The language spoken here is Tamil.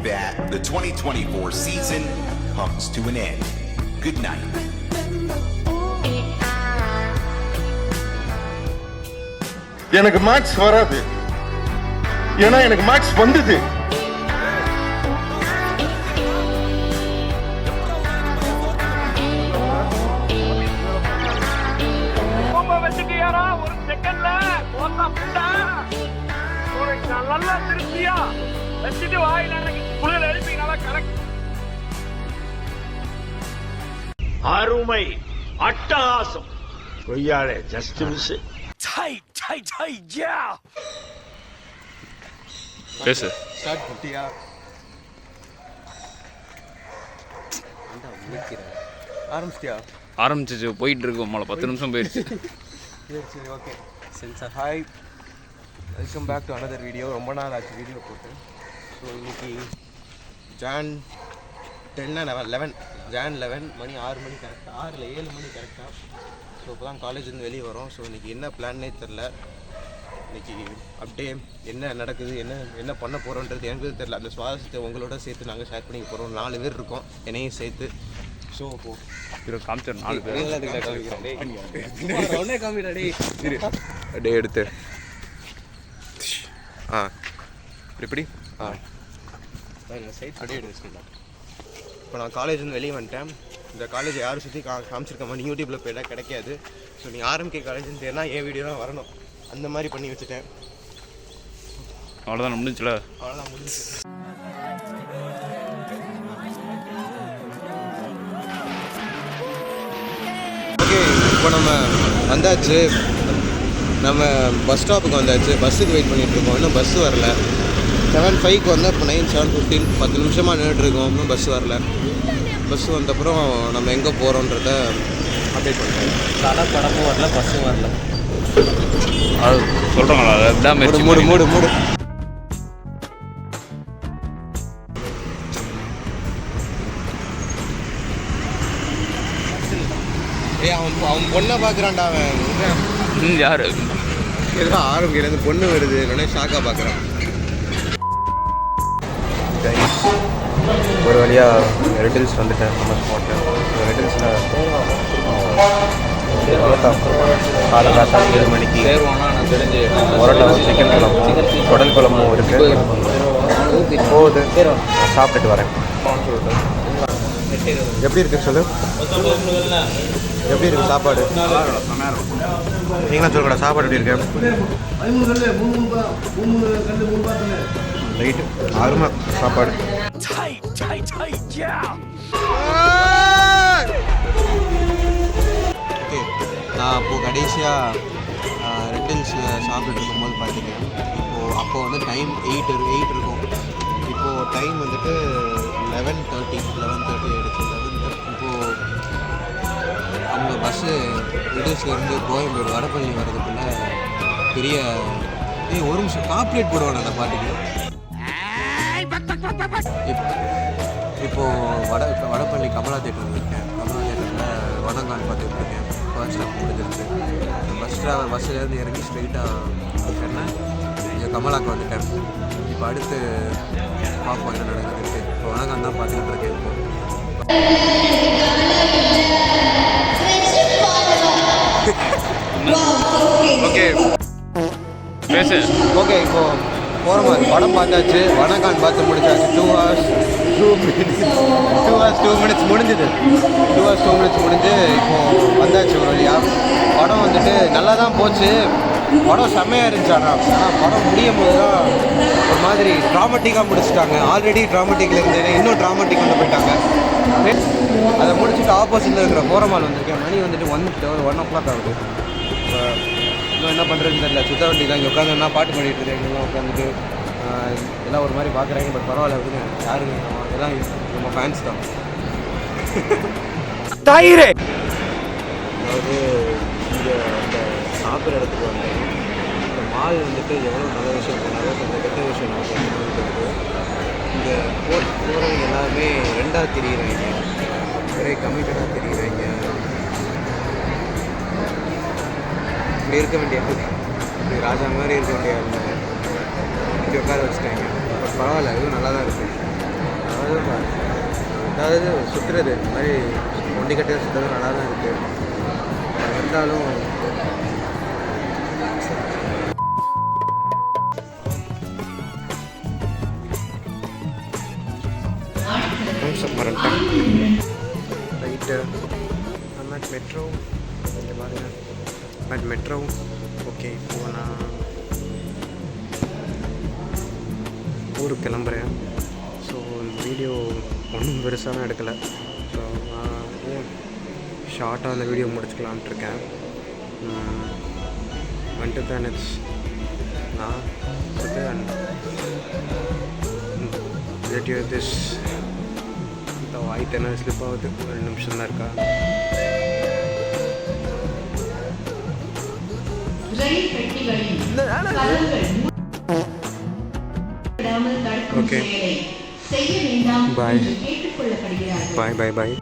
that, the 2024 season comes to an end. Good night. எனக்கு மார்க்ஸ் வராது, ஏன்னா எனக்கு மார்க்ஸ் வந்தது. அருமை, அட்டகாசம், கொய்யாலே ஜஸ்ட் மிஸ். பேசு. ஸ்டார்ட் பண்ணிட்டியா? ஆரம்பிச்சிட்டியா? ஆரம்பிச்சிச்சு, போயிட்டு இருக்கு. உங்களை 10 நிமிஷம் போயிடுச்சு. சரி ஓகே. சென்சார் hi, welcome back to another video. ரொம்ப நாள் ஆச்சு வீடியோ போட்டு. ஸோ இன்னைக்கு ஜான் 11 மணி 6 மணி கரெக்டாக, 7 மணி கரெக்டாக. ஸோ இப்போ தான் காலேஜ்லேருந்து வெளியே வரோம். ஸோ இன்றைக்கி என்ன பிளான்னே தெரில. இன்றைக்கி அப்படியே என்ன நடக்குது, என்ன பண்ண போகிறோன்றது எனக்கு தெரில. அந்த சுவாரஸ்யத்தை உங்களோட சேர்த்து நாங்கள் ஷேர் பண்ணிக்க போகிறோம். 4 பேர் இருக்கோம், என்னையும் சேர்த்து. ஸோ இப்போது காமிச்சர் 4 பேர் அப்படியே எடுத்து இப்படி அப்படியே எடுத்து. இப்போ நான் காலேஜ்லேருந்து வெளியே வந்துட்டேன். இந்த காலேஜ் யாரும் சுற்றி காமிச்சிருக்க மாதிரி யூடியூப்பில் போய்டா கிடைக்காது. ஸோ நீ ஆர்எம்கே காலேஜ்னு தெரியா என் வீடியோ தான் வரணும். அந்த மாதிரி பண்ணி வச்சுட்டேன். அவ்வளோதான் முடிஞ்சுல. அவ்வளோதான் முடிஞ்சு. ஓகே, இப்போ நம்ம வந்தாச்சு. நம்ம பஸ் ஸ்டாப்புக்கு வந்தாச்சு. பஸ்ஸுக்கு வெயிட் பண்ணிகிட்ருக்கோம். இன்னும் பஸ்ஸு வரல. 7:05க்கு வந்தால் இப்போ 9:7:15, 10 நிமிஷமாக நின்றுட்டுருக்கோம். இன்னும் பஸ் வரல. பஸ்ஸு வந்தப்புறம் நம்ம எங்கே போகிறோன்றத அப்டேட் பண்ணுறோம். படமும் வரல, பஸ்ஸும் வரல. அது சொல்கிறாங்களா? அதுதான் மூடு. அவன் பொண்ணை பார்க்குறான்டா. அவன் யார்? ஏதோ ஆரம்பிக்கிறது பொண்ணு வருது, உடனே ஷாக்காக பார்க்குறான். ஒரு வழியாக ரெட்டில்ஸ் வந்துட்டேன். நம்ம ஸ்பாட்டு ரெட்டில்ஸில் காலகாத்தா 7 மணிக்கு உரட்டாவும் சிக்கன் குழம்பும் குடல் குழம்பும் இருக்குது. போகுது, சாப்பிட்டுட்டு வரேன். எப்படி இருக்குது சொல்லு? எப்படி இருக்குது சாப்பாடு? நீங்களாம் சொல்லக்கூட சாப்பாடு எப்படி இருக்கு? ரைட்டு, அருமை சாப்பாடு. ஓகே, நான் இப்போது கடைசியாக ரெட்டில்ஸில் சாப்பிட்டு இருக்கும்போது பார்த்தீங்கன்னா அப்போ வந்து டைம் 8 இருக்கும். இப்போது டைம் வந்துட்டு 11:30 ஆகிடுச்சு. இப்போது அவங்க பஸ்ஸு ரெட்டில்ஸ்லேருந்து கோயம்பேடு வடபழனி வர்றதுக்குள்ளே பெரிய ஒரு நிமிஷம் கார்ப்பரேட் போடுவாங்க அந்த பாட்டுக்கு. இப்போது வடபழனி கமலா தேட்டர் இருக்கேன். கமலா தேட்டரில் வடங்கால் பார்த்துட்டு இருக்கேன். ஃபர்ஸ்ட் ஸ்டாப் முடிஞ்சிருச்சு. பஸ்ஸிலேருந்து இறங்கி ஸ்ட்ரெயிட்டாக என்ன இங்கே கமலாவுக்கு வந்துட்டேன். இப்போ அடுத்து பார்ப்போம் என்ன நடக்குதுன்ட்டு. இப்போ வடங்கால் தான் பார்த்துக்கிட்டு இருக்கேன். ஓகே பேசு. ஓகே, இப்போது போகிற மாதிரி படம் பார்த்தாச்சு. வடகான் பார்த்து முடிச்சாச்சு. 2 hours 2 minutes முடிஞ்சுது. 2 hours 2 minutes முடிஞ்சு இப்போது வந்தாச்சு ஒரு வழியாக. படம் வந்துட்டு நல்லா தான் போச்சு. படம் செம்மையாக இருந்துச்சு. ஆனால் படம் முடியும் போது தான் ஒரு மாதிரி ட்ராமட்டிக்காக முடிச்சுட்டாங்க. ஆல்ரெடி ட்ராமட்டிக்கில் இருந்தது இன்னும் ட்ராமட்டிக் கொண்டு போயிட்டாங்க. அதை முடிச்சுட்டு ஆப்போசிட்டில் இருக்கிற போரமால் வந்திருக்கேன். மணி வந்துட்டு 1 o'clock ஆகுது. இன்னும் என்ன பண்ணுறதுன்னு தெரியல. சுத்த வண்டி தான். இங்கே உட்காந்து என்ன பாட்டு பாடிட்டு இருக்கேன். இங்கெல்லாம் உட்காந்துட்டு எல்லாம் ஒரு மாதிரி பார்க்குறாங்க. பட் பரவாயில்ல அப்படின்னு யாருங்க, எல்லாம் நம்ம ஃபேன்ஸ் தான். தயிரே அதாவது இங்கே அந்த சாப்பிட்ற இடத்துக்கு வந்தேன். இந்த மால் வந்துட்டு எவ்வளோ நல்ல விஷயம் பண்ணாலும் கொஞ்சம் கெட்ட விஷயம் நமக்கு இங்கே போகிறவங்க எல்லாருமே ரெண்டாக தெரியுறாங்க. ஒரே கமிட்டடாக தெரியுறாங்க. இப்படி இருக்க வேண்டிய இப்படி ராஜா மாதிரி இருக்க வேண்டிய இப்படி உட்கார வச்சுட்டாங்க. பட் பரவாயில்ல, இதுவும் நல்லா தான் இருக்குது. அதாவது சுற்றுறது இந்த மாதிரி ஒண்டி கட்டையில் சுற்றுறது நல்லா தான் இருக்குது. இருந்தாலும் ரைட்டு நம்ம மெட்ரோ இங்கே பாருங்கள் பட் மெட்ரோ ஓகே. இப்போது நான் ஊருக்கு கிளம்புறேன். ஸோ இந்த வீடியோ ஒன்றும் பெருசாலாம் எடுக்கலை. ஸோ நான் ஷார்ட்டாக அந்த வீடியோ முடிச்சுக்கலான்ட்டு இருக்கேன். வந்துட்டு தான் இட்ஸ் நான் வந்து ரிலேட்டிவ் திஸ் இந்த வாய்ட்டு என்ன ஸ்லிப் ஆகுது. 2 நிமிஷம் தான் இருக்கா. ஓகே பாய் பாய் பாய் பாய்.